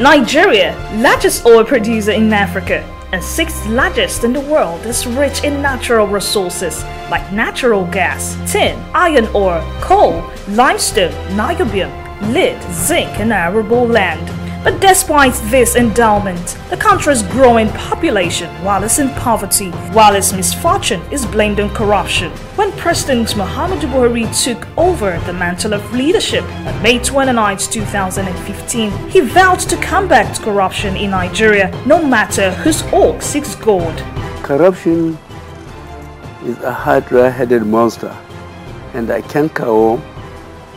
Nigeria, largest oil producer in Africa and 6th largest in the world, is rich in natural resources like natural gas, tin, iron ore, coal, limestone, niobium, lead, zinc, and arable land. But despite this endowment, the country's growing population, while it's in poverty, while its misfortune is blamed on corruption. When President Muhammadu Buhari took over the mantle of leadership on May 29, 2015, he vowed to combat corruption in Nigeria, no matter whose org seeks gold. Corruption is a hydra-headed monster and a cankerworm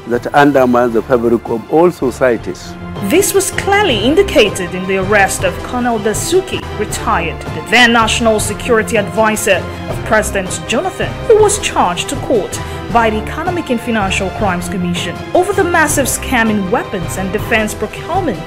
that undermines the fabric of all societies. This was clearly indicated in the arrest of Colonel Dasuki, retired, the then National Security Advisor of President Jonathan, who was charged to court by the Economic and Financial Crimes Commission over the massive scam in weapons and defense procurement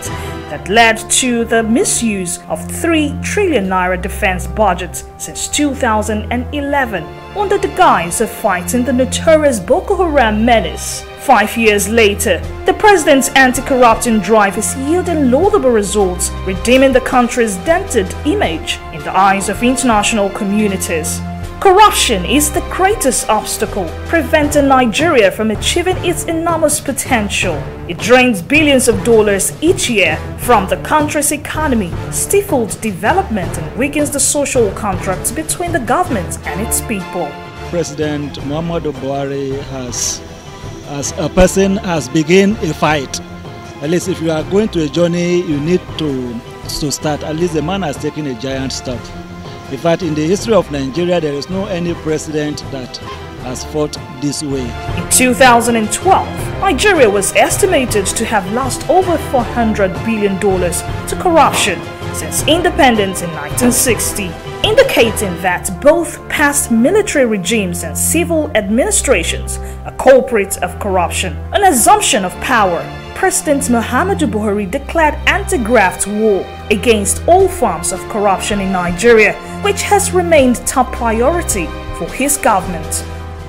that led to the misuse of 3 trillion naira defense budgets since 2011 under the guise of fighting the notorious Boko Haram menace. 5 years later, the president's anti-corruption drive is yielding laudable results, redeeming the country's dented image in the eyes of international communities. Corruption is the greatest obstacle preventing Nigeria from achieving its enormous potential. It drains billions of dollars each year from the country's economy, stifles development, and weakens the social contract between the government and its people. President Muhammadu Buhari as a person has begun a fight. At least if you are going to a journey, you need to start. At least the man has taken a giant step. In fact, in the history of Nigeria, there is no any president that has fought this way. In 2012, Nigeria was estimated to have lost over $400 billion to corruption since independence in 1960, indicating that both past military regimes and civil administrations are culprits of corruption. An assumption of power, President Muhammadu Buhari declared anti-graft war against all forms of corruption in Nigeria, which has remained top priority for his government.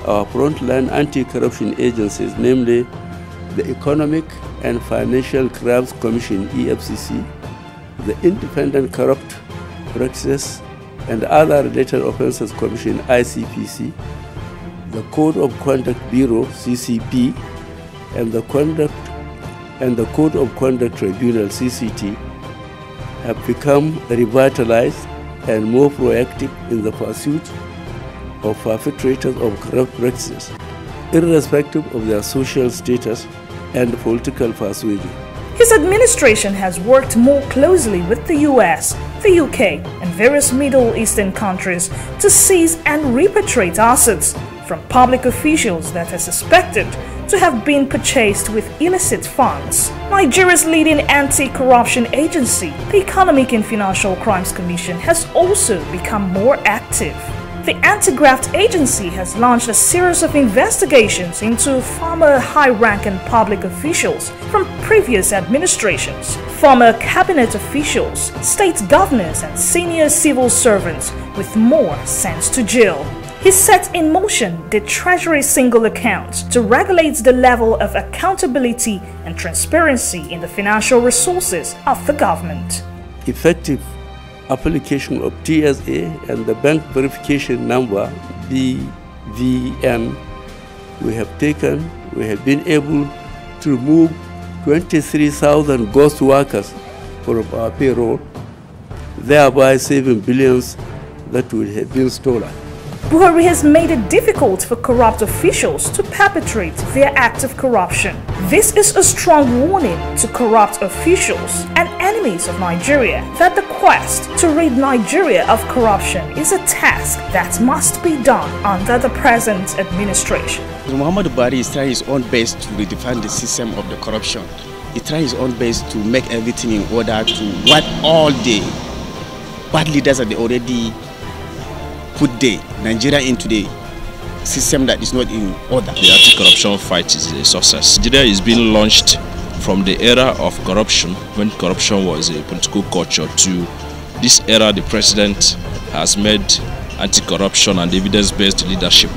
Our frontline anti-corruption agencies, namely the Economic and Financial Crimes Commission (EFCC), the Independent Corrupt Practices and Other Related Offences Commission (ICPC), the Code of Conduct Bureau (CCB), and the Code of Conduct Tribunal (CCT), have become revitalized and more proactive in the pursuit of perpetrators of corrupt practices, irrespective of their social status and political persuasion. His administration has worked more closely with the US, the UK, and various Middle Eastern countries to seize and repatriate assets from public officials that are suspected to have been purchased with illicit funds. Nigeria's leading anti-corruption agency, the Economic and Financial Crimes Commission, has also become more active. The Anti-Graft Agency has launched a series of investigations into former high-ranking public officials from previous administrations, former cabinet officials, state governors, and senior civil servants with more sent to jail. He set in motion the Treasury Single Account to regulate the level of accountability and transparency in the financial resources of the government. Effective application of TSA and the bank verification number BVN, we have been able to remove 23,000 ghost workers from our payroll, thereby saving billions that would have been stolen. Buhari has made it difficult for corrupt officials to perpetrate their acts of corruption. This is a strong warning to corrupt officials and enemies of Nigeria that the quest to rid Nigeria of corruption is a task that must be done under the present administration. Muhammadu Buhari is trying his own best to redefine the system of the corruption. He tries his own best to make everything in order to what all the bad leaders that they already put Nigeria into the system that is not in order. The anti-corruption fight is a success. Nigeria is being launched from the era of corruption, when corruption was a political culture, to this era the president has made anti-corruption and evidence-based leadership